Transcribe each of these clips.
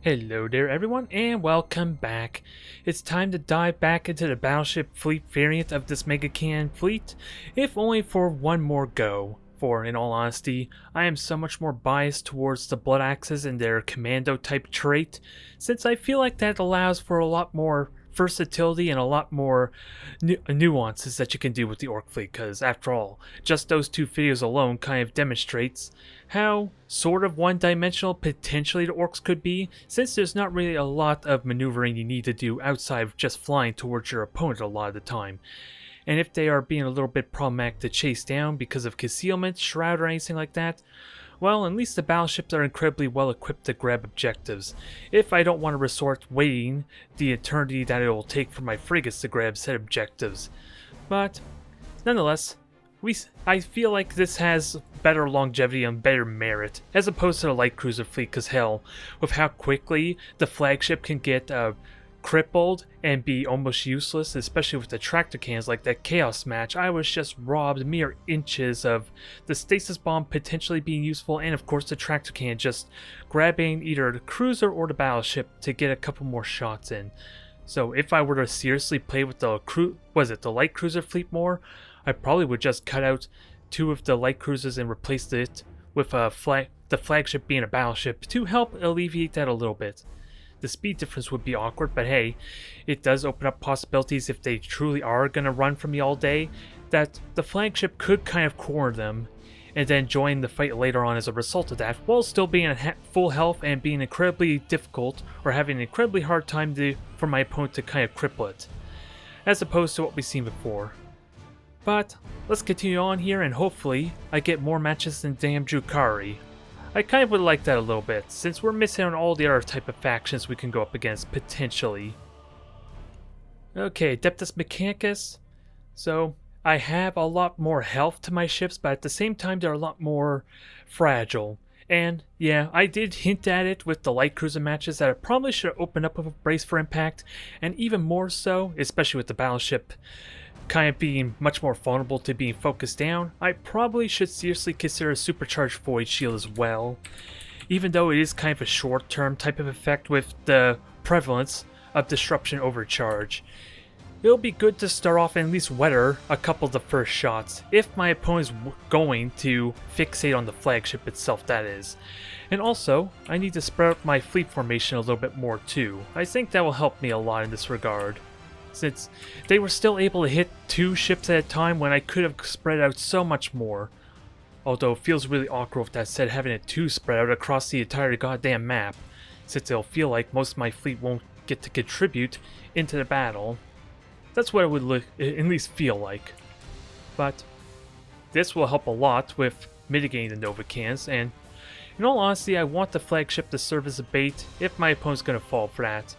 Hello there everyone and welcome back. It's time to dive back into the Battleship fleet variant of this Mega Can fleet, if only for one more go. For, in all honesty, I am so much more biased towards the Blood Axes and their commando type trait, since I feel like that allows for a lot more versatility and a lot more nuances that you can do with the Ork fleet, because after all, just those two videos alone kind of demonstrates how sort of one-dimensional potentially the Orks could be, since there's not really a lot of maneuvering you need to do outside of just flying towards your opponent a lot of the time. And if they are being a little bit problematic to chase down because of concealment, shroud, or anything like that, well, at least the battleships are incredibly well equipped to grab objectives, if I don't want to resort waiting the eternity that it will take for my frigates to grab said objectives. But, nonetheless, I feel like this has better longevity and better merit, as opposed to the light cruiser fleet, because hell, with how quickly the flagship can get crippled and be almost useless, especially with the tractor cans like that chaos match, I was just robbed mere inches of the stasis bomb potentially being useful, and of course the tractor can just grabbing either the cruiser or the battleship to get a couple more shots in. So if I were to seriously play with the light cruiser fleet more, I probably would just cut out two of the light cruisers and replace it with the flagship being a battleship to help alleviate that a little bit. The speed difference would be awkward, but hey, it does open up possibilities if they truly are going to run from me all day, that the flagship could kind of corner them and then join the fight later on as a result of that, while still being at full health and being incredibly difficult or having an incredibly hard time for my opponent to kind of cripple it, as opposed to what we've seen before. But let's continue on here, and hopefully I get more matches than damn Drukhari. I kind of would like that a little bit, since we're missing on all the other type of factions we can go up against, potentially. Okay, Adeptus Mechanicus. So, I have a lot more health to my ships, but at the same time they're a lot more fragile. And yeah, I did hint at it with the light cruiser matches that I probably should have opened up with a brace for impact, and even more so, especially with the battleship kind of being much more vulnerable to being focused down, I probably should seriously consider a supercharged void shield as well, even though it is kind of a short-term type of effect with the prevalence of disruption overcharge. It'll be good to start off and at least weather a couple of the first shots, if my opponent is going to fixate on the flagship itself, that is. And also, I need to spread out my fleet formation a little bit more too. I think that will help me a lot in this regard, since they were still able to hit 2 ships at a time when I could have spread out so much more. Although it feels really awkward with that said, having it 2 spread out across the entire goddamn map, since it'll feel like most of my fleet won't get to contribute into the battle. That's what it would at least feel like. But this will help a lot with mitigating the Nova cans, and in all honesty, I want the flagship to serve as a bait if my opponent's going to fall for that.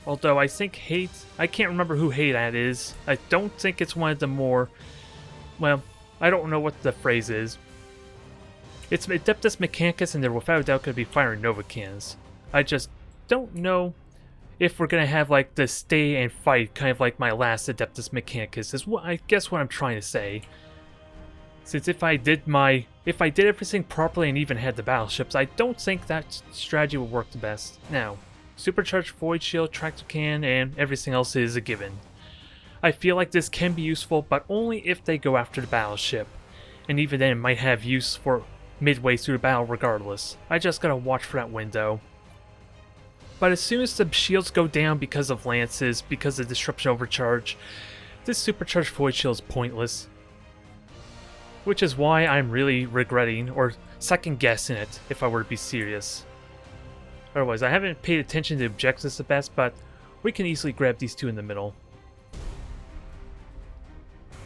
Although I think I can't remember who Hayat is. I don't think it's one of the more, well, I don't know what the phrase is. It's Adeptus Mechanicus, and they're without a doubt going to be firing Nova cans. I just don't know if we're going to have like the stay and fight, kind of like my last Adeptus Mechanicus, is what I guess what I'm trying to say. Since if I did everything properly and even had the battleships, I don't think that strategy would work the best. Now, supercharged void shield, tractor can, and everything else is a given. I feel like this can be useful, but only if they go after the battleship, and even then it might have use for midway through the battle regardless. I just gotta watch for that window. But as soon as the shields go down because of lances, because of disruption overcharge, this supercharged void shield is pointless. Which is why I'm really regretting or second guessing it, if I were to be serious. Otherwise, I haven't paid attention to the objectives the best, but we can easily grab these 2 in the middle.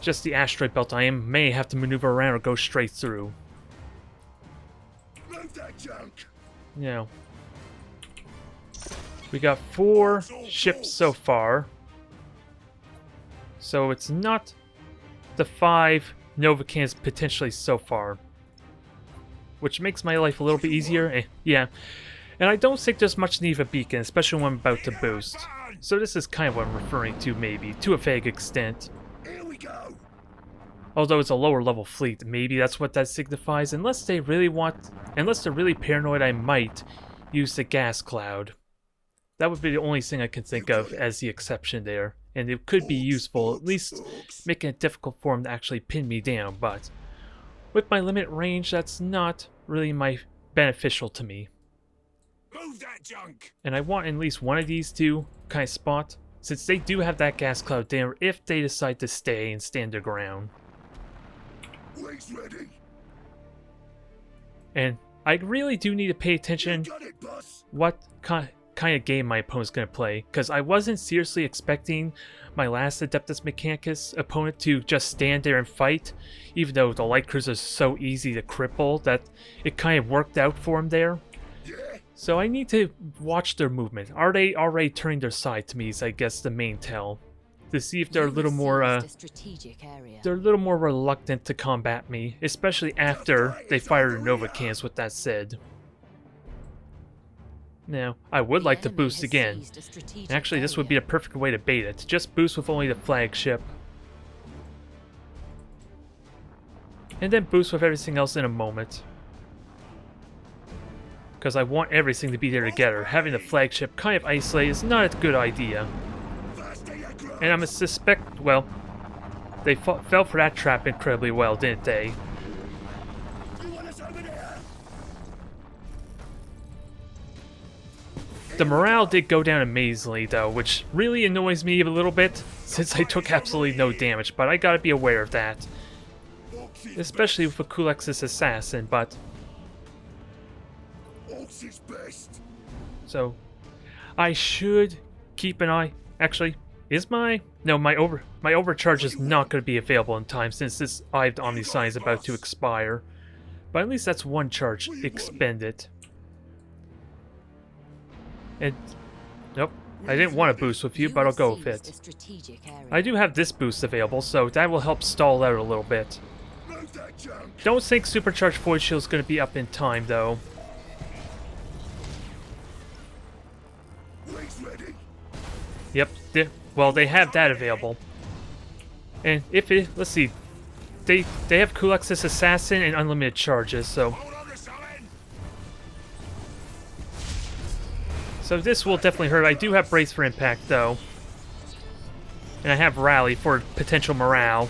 Just the asteroid belt I may have to maneuver around or go straight through. Load that junk. Yeah. We got 4 ships so far. So it's not the 5 Nova cans potentially so far, which makes my life a little bit easier. Yeah. And I don't think there's much need of a beacon, especially when I'm about to boost. So this is kind of what I'm referring to, maybe, to a vague extent. Here we go. Although it's a lower level fleet, maybe that's what that signifies. Unless they're really paranoid, I might use the gas cloud. That would be the only thing I can think of as the exception there. And it could be useful, at least making it difficult for him to actually pin me down, but with my limited range, that's not really beneficial to me. Move that junk. And I want at least one of these to kind of spot, since they do have that gas cloud there if they decide to stay and stand their ground. Wings ready. And I really do need to pay attention Got it, boss. what kind of game my opponent's going to play, because I wasn't seriously expecting my last Adeptus Mechanicus opponent to just stand there and fight, even though the light cruiser is so easy to cripple that it kind of worked out for him there. Yeah. So I need to watch their movement. Are they already turning their side to me is, I guess, the main tell, to see if they're a little more they're a little more reluctant to combat me, especially after they fire the Nova cans. With that said, now I would like to boost again. Actually, this would be a perfect way to bait it. Just boost with only the flagship, and then boost with everything else in a moment. Because I want everything to be there together. Having the flagship kind of isolate is not a good idea. And I'm a suspect, well, they fell for that trap incredibly well, didn't they? The morale did go down amazingly though, which really annoys me a little bit, since I took absolutely no damage, but I gotta be aware of that. Especially with a Kulex's assassin, but... So, I should keep an eye... Actually, is my... No, my overcharge is not going to be available in time since this Eye of the Omnisign is about to expire. But at least that's one charge expended. And... Nope, I didn't want to boost with you, but I'll go with it. I do have this boost available, so that will help stall out a little bit. Don't think Supercharged Void Shield is going to be up in time, though. Yep, well, they have that available. And if it, let's see, they have Kulex's Assassin and unlimited charges, so... So this will definitely hurt. I do have Brace for Impact, though. And I have Rally for potential morale.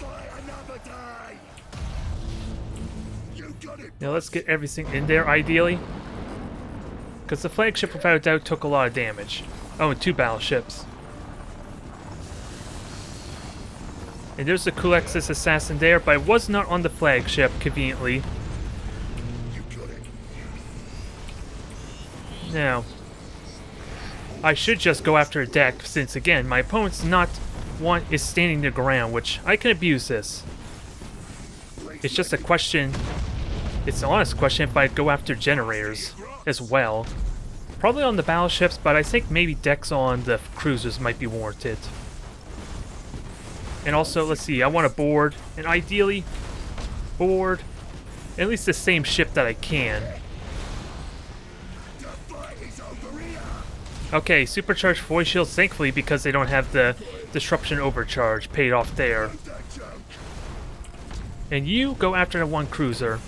Now let's get everything in there, ideally. Because the flagship, without a doubt, took a lot of damage. Oh, and 2 battleships. And there's the Kulex's Assassin there, but it was not on the flagship, conveniently. Now, I should just go after a deck, since again, my opponent's is standing their ground, which I can abuse this. It's just a question, it's an honest question if I'd go after generators as well. Probably on the battleships, but I think maybe decks on the cruisers might be warranted. And also, let's see, I want to board, and ideally, board at least the same ship that I can. Okay, Supercharged Void Shields, thankfully, because they don't have the Disruption Overcharge paid off there. And you go after the one cruiser.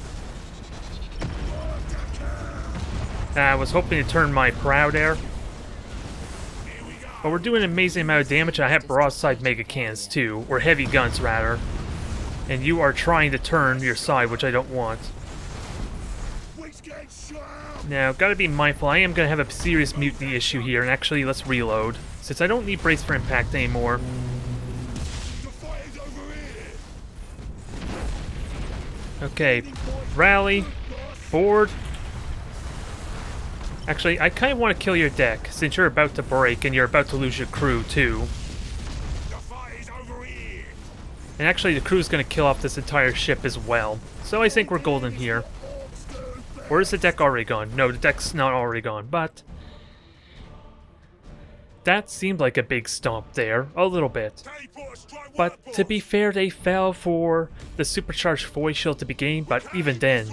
I was hoping to turn my prow there. But we're doing an amazing amount of damage. I have broadside mega cannons too, or heavy guns rather. And you are trying to turn your side, which I don't want. Now, gotta be mindful, I am gonna have a serious mutiny issue here, and actually, let's reload, since I don't need Brace for Impact anymore. Okay, rally, board. Actually, I kind of want to kill your deck, since you're about to break and you're about to lose your crew, too. And actually, the crew's going to kill off this entire ship as well. So I think we're golden here. Or is the deck already gone? No, the deck's not already gone, but... That seemed like a big stomp there, a little bit. But to be fair, they fell for the Supercharged Void Shield to begin, but even then,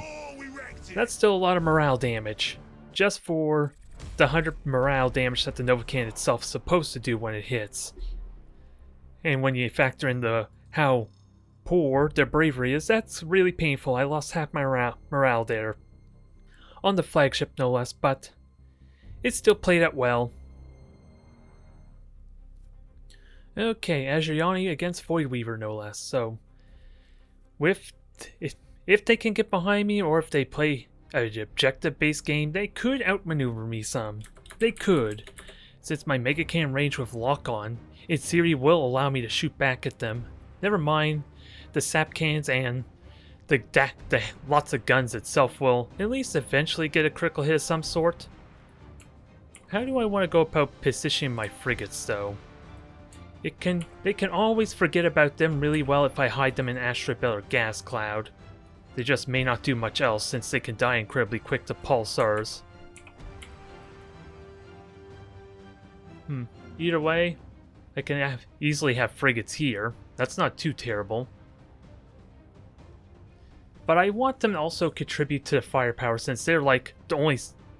that's still a lot of morale damage. Just for the 100 morale damage that the Nova Cannon itself is supposed to do when it hits. And when you factor in how poor their bravery is, that's really painful. I lost half my morale there. On the flagship, no less, but it still played out well. Okay, Azuriani against Voidweaver, no less. So, if they can get behind me, or if they play an objective-based game, they could outmaneuver me some. They could. Since my Mega Cannon range with lock-on, in theory will allow me to shoot back at them. Never mind, the sap cannons and the lots of guns itself will at least eventually get a critical hit of some sort. How do I want to go about positioning my frigates, though? They can always forget about them really well if I hide them in asteroid belt or gas cloud. They just may not do much else since they can die incredibly quick to pulsars. Either way, I can easily have frigates here. That's not too terrible. But I want them to also contribute to the firepower since they're like the only...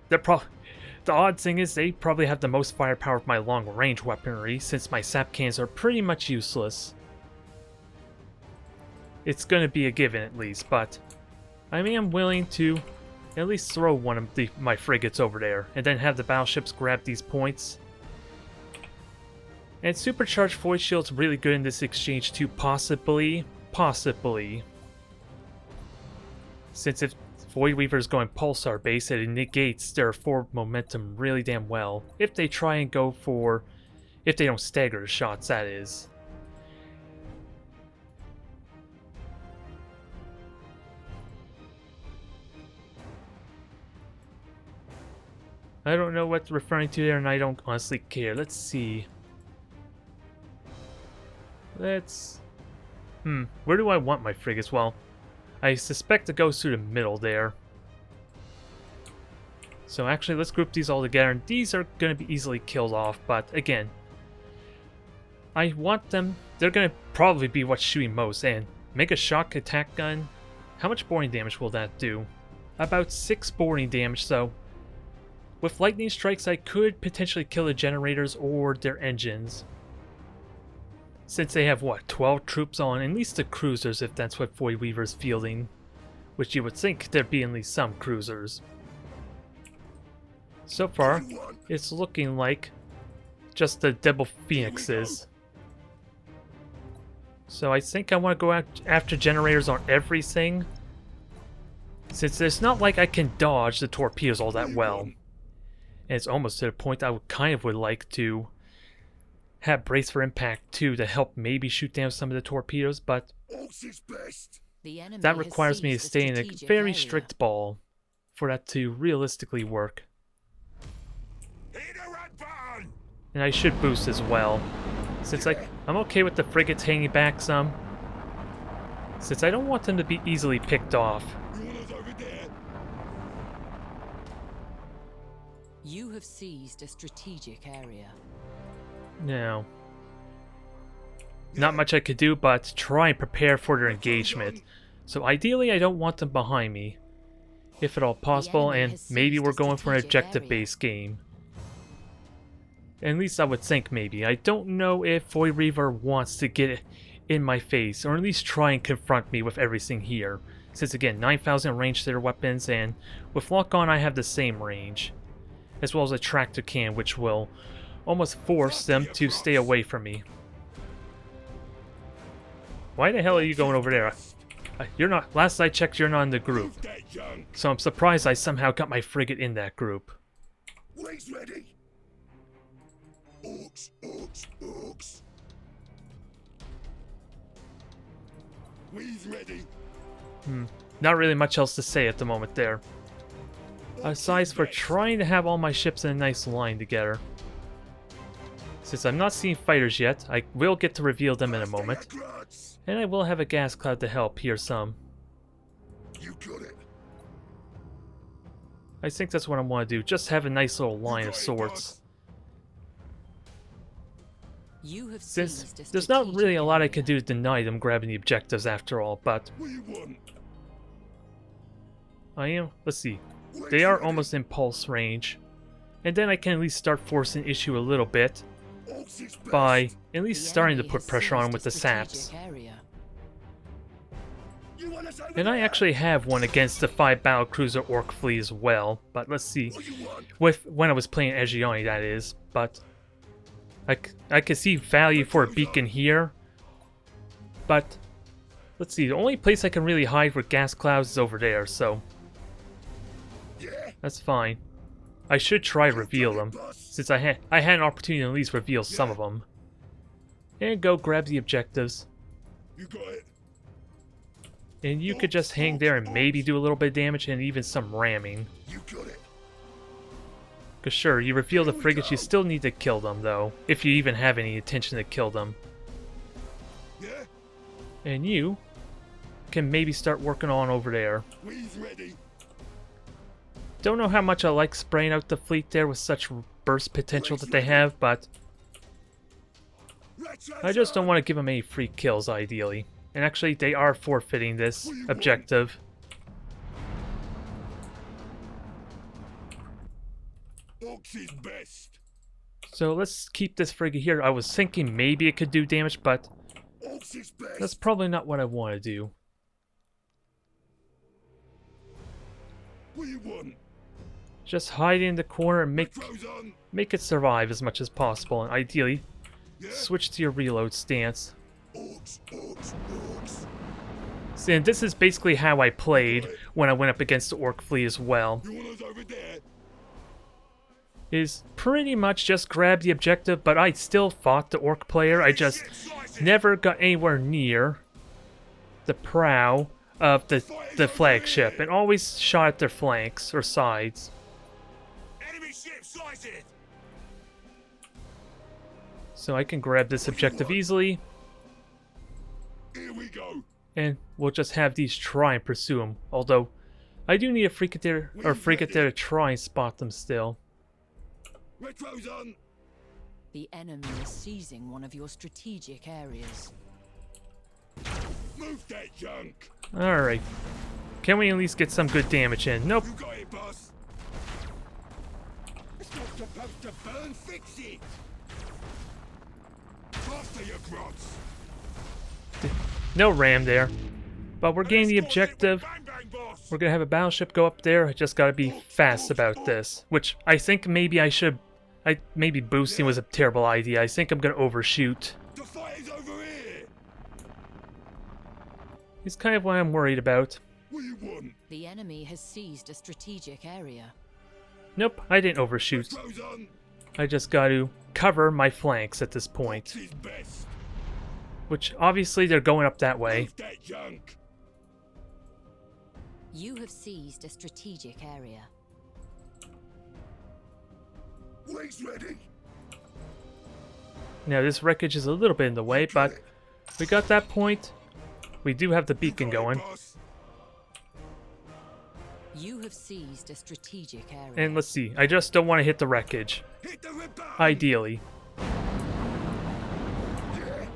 The odd thing is they probably have the most firepower of my long-range weaponry since my sap cannons are pretty much useless. It's going to be a given at least, but I am willing to at least throw one of my frigates over there and then have the battleships grab these points. And supercharged void shield's really good in this exchange too, possibly. Since if Voidweaver is going pulsar base, it negates their forward momentum really damn well. If they try and go for... if they don't stagger the shots, that is. I don't know what they're referring to there, and I don't honestly care. Let's see. Where do I want my frigates? Well, I suspect it goes through the middle there. So actually, let's group these all together, and these are going to be easily killed off, but again, I want them... they're going to probably be what's shooting most, and make a shock attack gun. How much boring damage will that do? About 6 boring damage, so... with lightning strikes, I could potentially kill the generators or their engines. Since they have, what, 12 troops on, at least the cruisers, if that's what Voidweaver's fielding. Which you would think there'd be at least some cruisers. So far, it's looking like just the Devil Phoenixes. So I think I want to go after generators on everything. Since it's not like I can dodge the torpedoes all that well. And it's almost to the point I would like to have brace for impact too to help maybe shoot down some of the torpedoes, but that requires me to stay in a very strict ball for that to realistically work. And I should boost as well, since I'm okay with the frigates hanging back some, since I don't want them to be easily picked off. You have seized a strategic area. Now, not much I could do but try and prepare for their engagement. So ideally I don't want them behind me, if at all possible, and maybe we're going for an objective-based game. At least I would think maybe. I don't know if Voidweaver wants to get in my face, or at least try and confront me with everything here. Since again, 9,000 range to their weapons, and with lock-on I have the same range. As well as a tractor cannon, which will almost force them to stay away from me. Why the hell are you going over there? You're not... last I checked, you're not in the group. So I'm surprised I somehow got my frigate in that group. Wings ready. Orks, orks, orks. Wings ready. Not really much else to say at the moment there. Aside for trying to have all my ships in a nice line together. Since I'm not seeing fighters yet, I will get to reveal them in a moment. And I will have a gas cloud to help here some. You got it. I think that's what I want to do, just have a nice little line of sorts. Since there's not really a lot I can do to deny them grabbing the objectives after all, but... let's see. They are almost in pulse range. And then I can at least start forcing issue a little bit by at least starting to put pressure on with the saps. us over And I there. actually have one against the 5 battlecruiser Ork fleet as well, but let's see. What you want? When I was playing Egioni, that is, but I could see value for a beacon here, but let's see, the only place I can really hide with gas clouds is over there, so Yeah. that's fine. I should try to reveal them, since I had an opportunity to at least reveal some of them. And go grab the objectives, You got it. and you could just hang there and maybe do a little bit of damage and even some ramming. You got it. Cause sure, you reveal the frigates, you still need to kill them though, if you even have any intention to kill them. Yeah. And you can maybe start working on over there. We's ready. Don't know how much I like spraying out the fleet there with such burst potential that they have, but I just don't want to give them any free kills ideally. And actually, they are forfeiting this objective. Orks is best. So let's keep this frigate here. I was thinking maybe it could do damage, but Orks is best. that's probably not what I want to do. What you want? Just hide in the corner and Retros on. make it survive as much as possible, and ideally, Yeah. switch to your reload stance. Orks, orks, orks. See, and this is basically how I played when I went up against the Ork fleet as well. You want us over there? Is pretty much just grab the objective, but I still fought the Ork player. I just never got anywhere near the prow of the flagship, and always shot at their flanks or sides. Enemy ship sighted. So I can grab this objective easily, Here we go. and we'll just have these try and pursue them. Although, I do need a frigate there to try and spot them still. Retros on. The enemy is seizing one of your strategic areas. Move that junk. Alright. Can we at least get some good damage in? Nope. You got it, boss. It's not supposed to burn. Fix it. Faster, you grots. No ram there. But we're getting the Escort it with objective. Bang, bang, boss. We're gonna have a battleship go up there. I just gotta be fast about this. Which I think maybe I should... maybe boosting was a terrible idea. I think I'm gonna overshoot. The fight is over here. It's kind of what I'm worried about. What you want? The enemy has seized a strategic area. Nope, I didn't overshoot. Retros on. I just got to cover my flanks at this point. Orks is best. Which, obviously, they're going up that way. Move that junk. You have seized a strategic area. We's ready. Now, this wreckage is a little bit in the way, but we got that point. We do have the beacon You got it, going. boss. You have seized a strategic area. And let's see, I just don't want to hit the wreckage. Hit the rebound. Ideally. Yeah.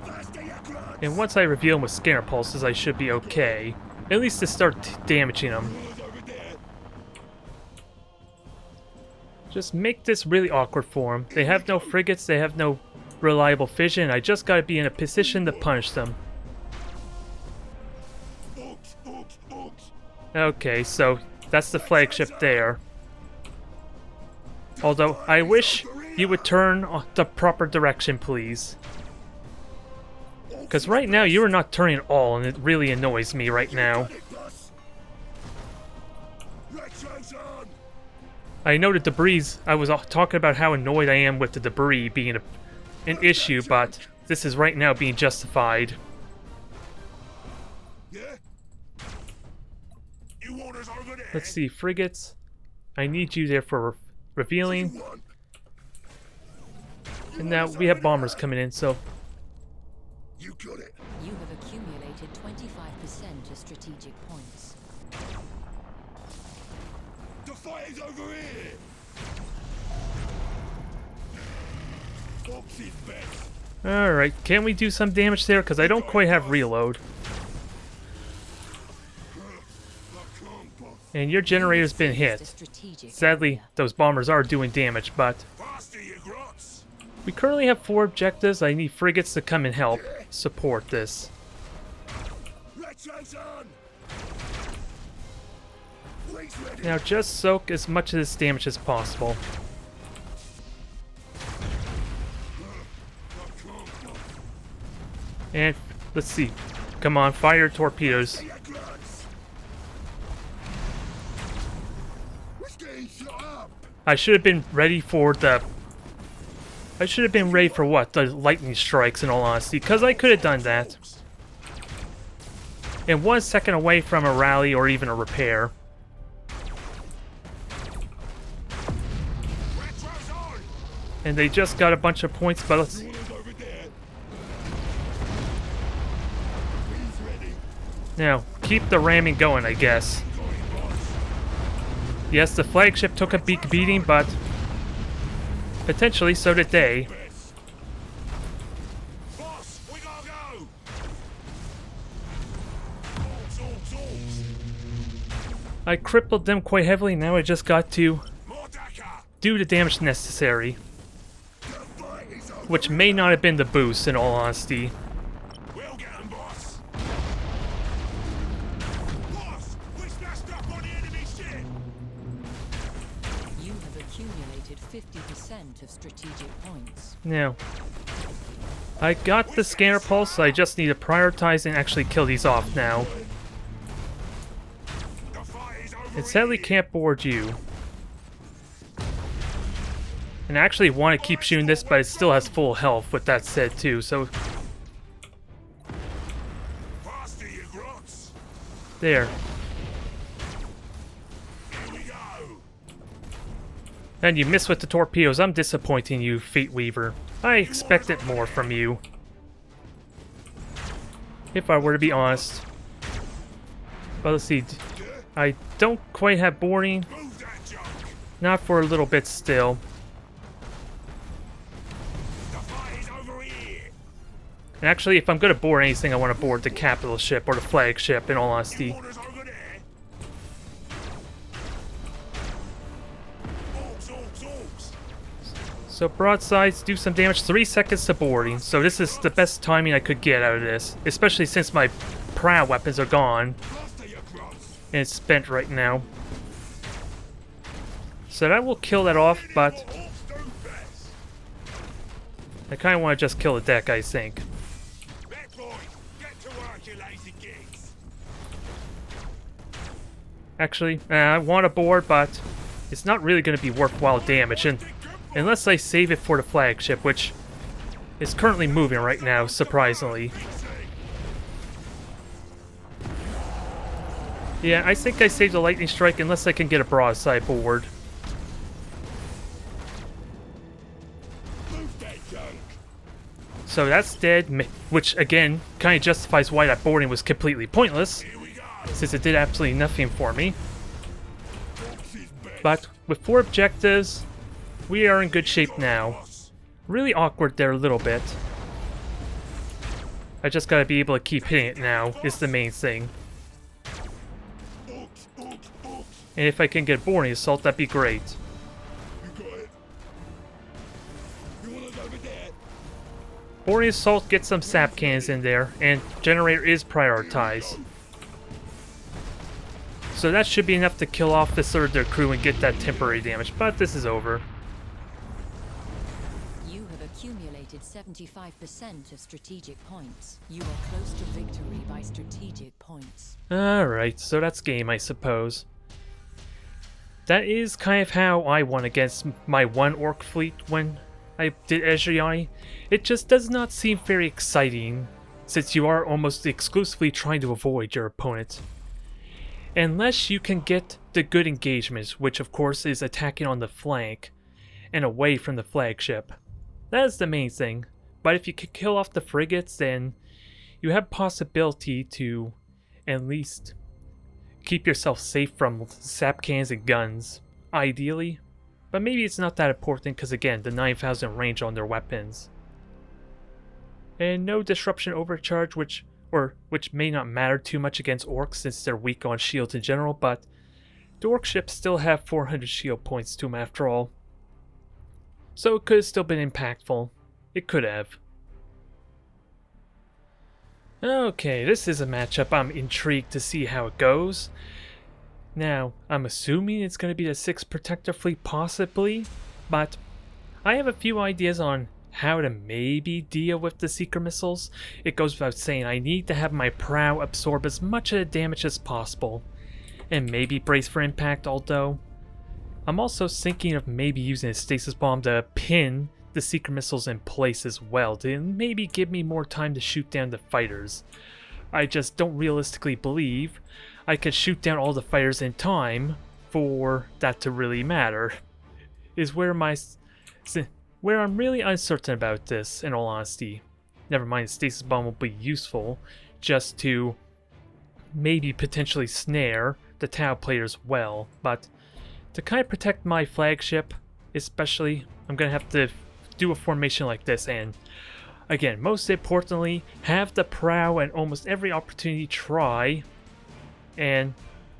Faster, you grots. And once I reveal them with scanner pulses, I should be okay. At least to start damaging them. You want us over there? Just make this really awkward for them. They have no frigates, they have no reliable fission. I just gotta be in a position to punish them. Orks, orks, orks. Okay, so that's the flagship there. Although, I wish you would turn the proper direction, please. Because right now, you are not turning at all, and it really annoys me right now. Got it, boss. Retros on. I know the debris, I was talking about how annoyed I am with the debris being an issue, but this is right now being justified. Yeah. You want us over there? Let's see, frigates. I need you there for revealing. You want? And now we have bombers coming in, so You got it. You have accumulated 25% of strategic points. The fight is over here. Orks is best. alright, can we do some damage there? Because I don't quite have reload. I can't, boss. And your generator's been Seized a hit. strategic Sadly, area. those bombers are doing damage, but Faster, you grots. we currently have 4 objectives. I need frigates to come and help support this. Potion! Wings ready! Now just soak as much of this damage as possible. And let's see. Come on, fire torpedoes. I should have been ready for the... I should have been ready for what? The lightning strikes, in all honesty, because I could have done that. And 1 second away from a rally or even a repair. And they just got a bunch of points, but let's... Now, keep the ramming going, I guess. Yes, the flagship took a big beating, but potentially so did they. Boss, we gotta go! I crippled them quite heavily, now I just got to do the damage necessary. Which may not have been the boost, in all honesty. We'll get him, boss! Boss, we smashed up on the enemy ship! You have accumulated 50% of strategic points. Now, I got the scanner pulse, so I just need to prioritize and actually kill these off now. The fight is over. It sadly can't board you. And I actually want to keep shooting this, but it still has full health with that said too, so... Faster, you grots! There. Here we go! And you miss with the torpedoes. I'm disappointing you, Fate Weaver. I expected more from you. If I were to be honest. Well, let's see. I don't quite have boarding. Move that junk! Not for a little bit still. The fight is over here! And actually, if I'm going to board anything, I want to board the capital ship or the flagship, in all honesty. Orders over there! Orks, orks, orks! So broadsides do some damage, 3 seconds to boarding, so this is the best timing I could get out of this, especially since my prow weapons are gone, Faster, you grots! and it's spent right now. So that will kill that off, but Orks do best! I kind of want to just kill the deck, I think. That boy, get to work, you lazy gigs! Actually, I want to board, but it's not really going to be worthwhile damage, and unless I save it for the flagship, which is currently moving right now, surprisingly. Yeah, I think I saved the lightning strike unless I can get a broadside board. Move that junk! So that's dead, which again kind of justifies why that boarding was completely pointless, Here we go! since it did absolutely nothing for me. Orks is best! But with 4 objectives, we are in good shape now. Boss. Really awkward there a little bit. I just gotta be able to keep hitting it now, is the main thing. Orks, orks, orks! And if I can get boarding assault, that'd be great. You got it! You want us over there? Boarding assault gets some sap cannons in there, and generator is prioritized. So that should be enough to kill off the third of their crew and get that temporary damage, but this is over. You have accumulated 75% of strategic points. You are close to victory by strategic points. Alright, so that's game, I suppose. That is kind of how I won against my one orc fleet when I did Ezreal. It just does not seem very exciting, since you are almost exclusively trying to avoid your opponent. Unless you can get the good engagements, which of course is attacking on the flank and away from the flagship. That is the main thing. But if you can kill off the frigates, then you have possibility to at least keep yourself safe from sap cannons and guns, ideally. But maybe it's not that important because again, the 9,000 range on their weapons. And no disruption overcharge, which may not matter too much against orcs since they're weak on shields in general, but the orc ships still have 400 shield points to them after all. So it could have still been impactful. It could have. Okay, this is a matchup I'm intrigued to see how it goes. Now, I'm assuming it's going to be the 6 Protector fleet possibly, but I have a few ideas on how to maybe deal with the Seeker missiles. It goes without saying I need to have my prow absorb as much of the damage as possible, and maybe brace for impact, although I'm also thinking of maybe using a stasis bomb to pin the Seeker missiles in place as well, to maybe give me more time to shoot down the fighters. I just don't realistically believe I could shoot down all the fighters in time for that to really matter, is where I'm really uncertain about this, in all honesty. Never mind, the stasis bomb will be useful just to maybe potentially snare the Tau players well, but to kind of protect my flagship, especially, I'm going to have to do a formation like this, and again, most importantly, have the prow and almost every opportunity try and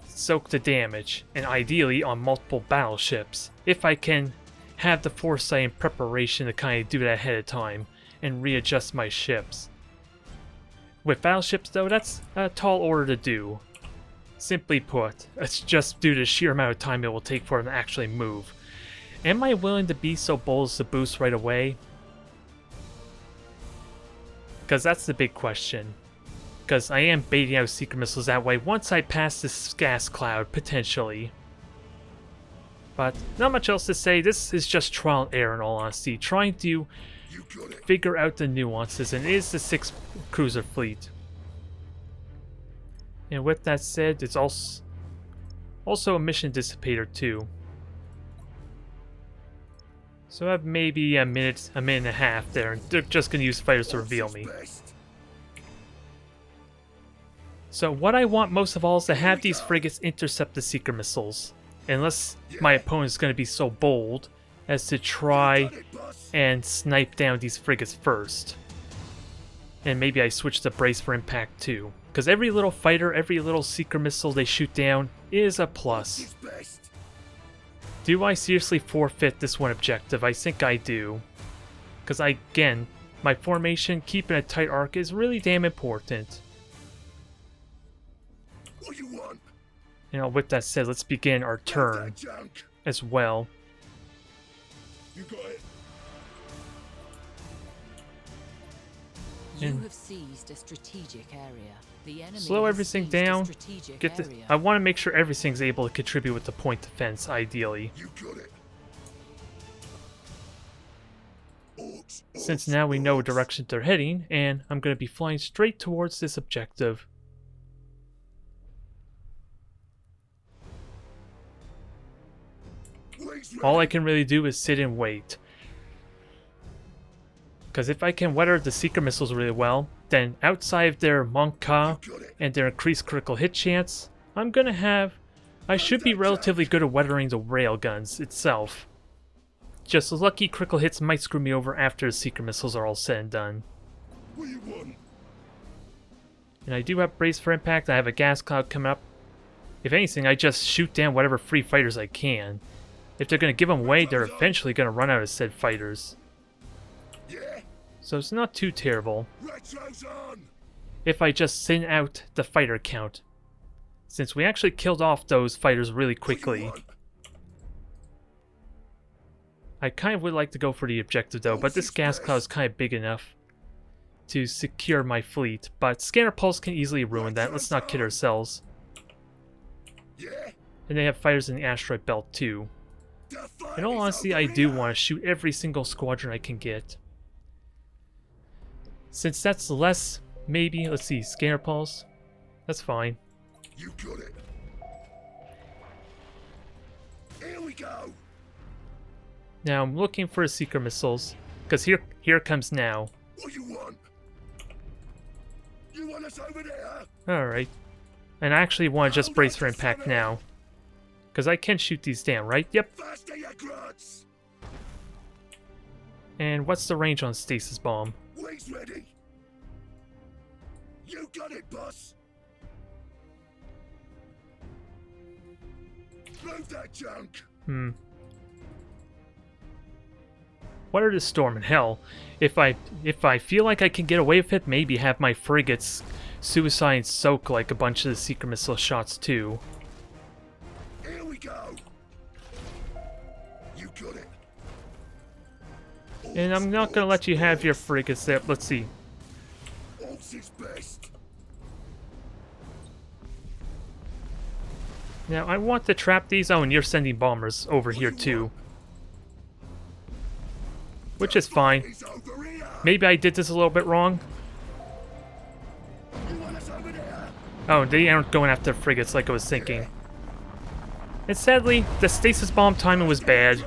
soak the damage, and ideally on multiple battleships, if I can have the foresight and preparation to kind of do that ahead of time and readjust my ships. With battleships though, that's a tall order to do. Simply put, it's just due to the sheer amount of time it will take for them to actually move. Am I willing to be so bold as to boost right away? Because that's the big question. Because I am baiting out Seeker missiles that way once I pass this gas cloud, potentially. But not much else to say, this is just trial and error in all honesty, trying to figure out the nuances, and it is the 6th cruiser fleet. And with that said, it's also a mission dissipator too. So I have maybe a minute and a half there, and they're just going to use fighters to reveal me. So what I want most of all is to have these frigates intercept the Seeker missiles. Unless my opponent is going to be so bold as to try and snipe down these frigates first. And maybe I switch to brace for impact too. Because every little fighter, every little Seeker missile they shoot down is a plus. Do I seriously forfeit this one objective? I think I do. Because again, my formation, keeping a tight arc is really damn important. What you want? You know, with that said, let's begin our turn as well. You got it. You And have seized a strategic area. The enemy slow has everything seized a down. strategic Get the, area. I want to make sure everything's able to contribute with the point defense, ideally. You got it. Orks, Since orks, now we know orks. direction they're heading, and I'm going to be flying straight towards this objective. Wings All I ready. can really do is sit and wait. Because if I can weather the Seeker missiles really well, then outside of their Monka You got it. and their increased critical hit chance, I should be relatively good at weathering the railguns itself. Just lucky critical hits might screw me over after the Seeker missiles are all said and done. What you want? And I do have brace for impact, I have a gas cloud coming up. If anything, I just shoot down whatever free fighters I can. If they're going to give them away, they're eventually going to run out of said fighters. Yeah. So it's not too terrible Retro's on. if I just thin out the fighter count, since we actually killed off those fighters really What you quickly. want? I kind of would like to go for the objective though, but this gas cloud is kind of big enough to secure my fleet, but Scanner Pulse can easily ruin that, let's not kid ourselves. Yeah. And they have fighters in the asteroid belt too. The fight In all is honesty, over I do here. want to shoot every single squadron I can get. Since that's less, maybe, let's see, Scanner Pulse, that's fine. You got it. Here we go. Now I'm looking for Seeker missiles, because here it comes now. What you want? You want us over there? Alright. And I actually want to just brace for impact now. Because I can shoot these down, right? Yep. Faster, you grunts. And what's the range on Stasis Bomb? Wings ready. You got it, boss. Move that junk. Weather the storm, and hell, if I feel like I can get away with it, maybe have my frigates suicide and soak like a bunch of the secret missile shots too. Here we go. You got it. And I'm not gonna let you have your frigates there. Let's see. Orks is best. Now I want to trap these. Oh, and you're sending bombers over here too, which is fine. He's over here. Maybe I did this a little bit wrong. You want us over there? Oh, they aren't going after frigates like I was thinking. And sadly, the stasis bomb timing was bad.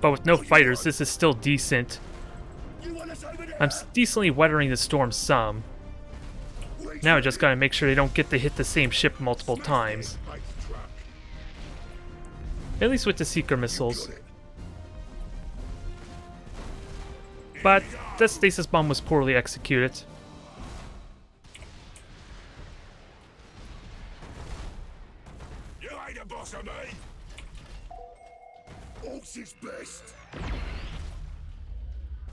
But with no fighters, this is still decent. You want us over there? I'm decently weathering the storm some. Now I just gotta make sure they don't get to hit the same ship multiple times. At least with the seeker missiles. But the stasis bomb was poorly executed. You ain't a boss of me. Orks is best.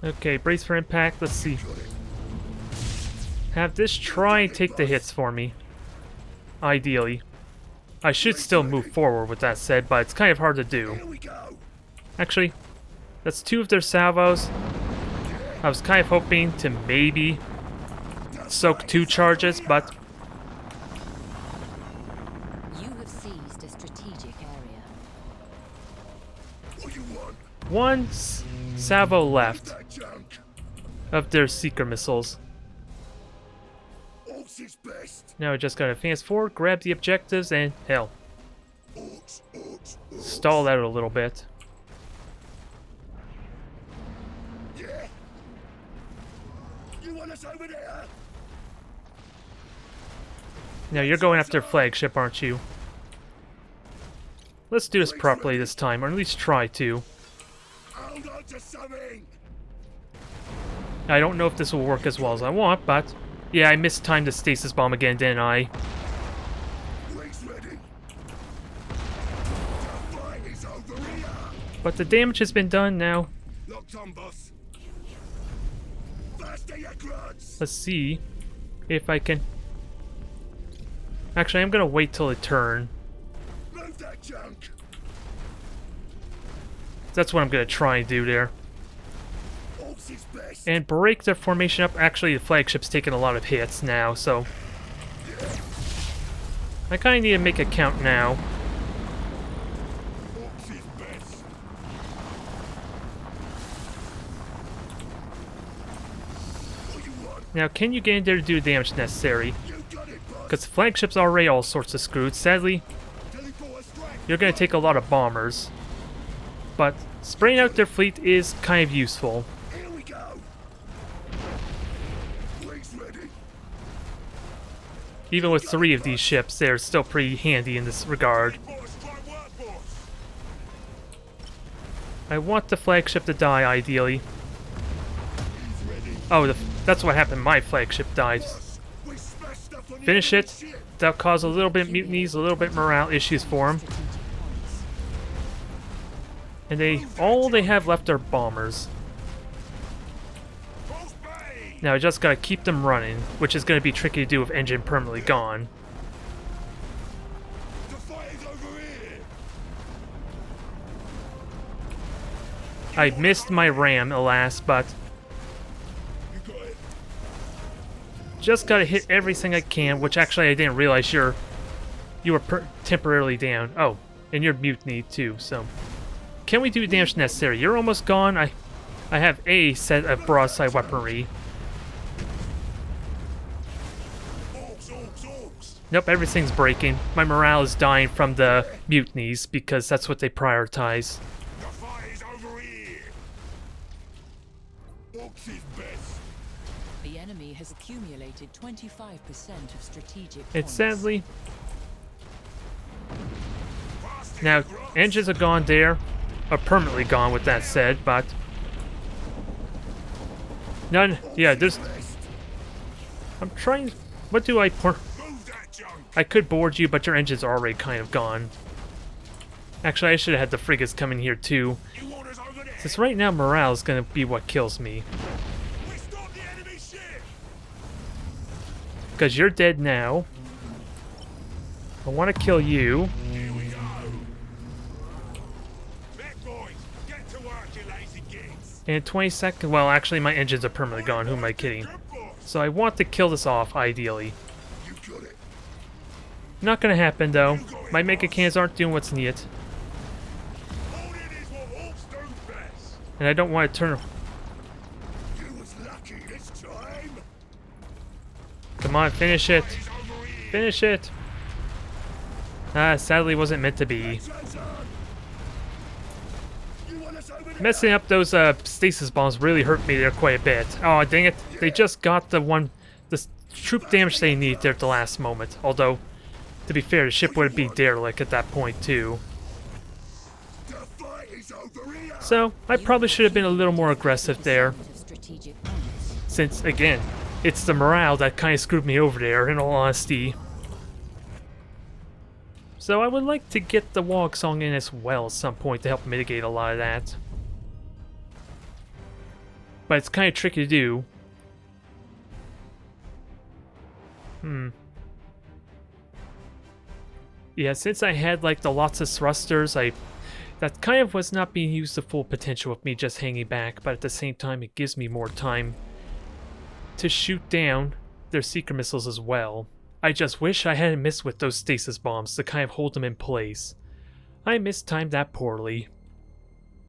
Okay, brace for impact. Let's see. Have this try and take the hits for me. Ideally. I should still move forward with that said, but it's kind of hard to do. Here we go. Actually, that's 2 of their salvos. I was kind of hoping to maybe soak 2 charges, but You have seized a strategic area. What you want? 1 salvo left That junk. of their seeker missiles. Orks is best. Now I just gotta advance forward, grab the objectives, and hell, Orks, orks, orks. stall out a little bit. Yeah. You want us over there? Now you're going after Flagship, aren't you? Let's do this properly this time, or at least try to. Hold on to something. I don't know if this will work as well as I want, but yeah, I mistimed the stasis bomb again, didn't I? Wings ready. The fight is over here. But the damage has been done now. Locked on, boss. Faster, you grunts. Let's see if I can... Actually, I'm gonna wait till a turn. Move that junk. That's what I'm gonna try and do there. Orks is best. And break their formation up. Actually, the flagship's taking a lot of hits now, so... I kinda need to make a count now. Orks is best. What you want? Now, can you get in there to do the damage necessary? You got it, boss. Because the flagship's already all sorts of screwed. Sadly, Teleport strike. you're gonna take a lot of bombers. But spraying out their fleet is kind of useful. Here we go. Wings ready. Even with 3 of these ships, they're still pretty handy in this regard. Teleport strike work, boss. I want the flagship to die, ideally. He's ready. Oh, that's what happened. My flagship died. Boss, we smashed stuff on the Finish enemy it. ship. That'll cause a little bit mutinies, a little bit morale issues for them. Strategic points. And all they have left are bombers. False bay. Now I just gotta keep them running, which is gonna be tricky to do with engine permanently gone. The fight is over here. I missed my ram, alas, but You got it. just gotta hit everything I can, which actually I didn't realize you were temporarily down. Oh, and you're mutiny too, so... Can we do damage necessary? You're almost gone. I have a set of broadside weaponry. Orks, orks, orks. Nope, everything's breaking. My morale is dying from the mutinies because that's what they prioritize. The fight is over here. Orks is best. The enemy has accumulated 25% of strategic And points. sadly, Faster, now you grunts. engines are gone there. Are permanently gone with that said, but... None. Yeah, there's... Best. I'm trying... What do I... Move that junk. I could board you, but your engines are already kind of gone. Actually, I should have had the frigates come in here too. You want us over Since right now morale is gonna be what kills me. We stopped the enemy ship! Because you're dead now. I want to kill you. Here we go! Mech boys, get to work, you lazy gigs! And in 20 seconds, well, actually my engines are permanently gone, who am I kidding? So I want to kill this off, ideally. You got it. Not gonna happen though. My mega cannons aren't doing what's needed. Holding is what Orks do best. And I don't want to turn... You was lucky this time. Come on, finish it. He's over here. Finish it. Ah, sadly wasn't meant to be. You want us over there? Messing up those stasis bombs really hurt me there quite a bit. Oh, dang it. They just got the troop damage they need there at the last moment. Although, to be fair, the ship would be derelict at that point too. The fight is over here. So, I probably should have been a little more aggressive there. Of strategic points. Since, again, it's the morale that kind of screwed me over there, in all honesty. So I would like to get the Waaagh song in as well at some point to help mitigate a lot of that. But it's kind of tricky to do. Yeah, since I had like the lots of thrusters, that kind of was not being used to full potential with me just hanging back, but at the same time it gives me more time to shoot down their seeker missiles as well. I just wish I hadn't missed with those stasis bombs to kind of hold them in place. I mistimed that poorly.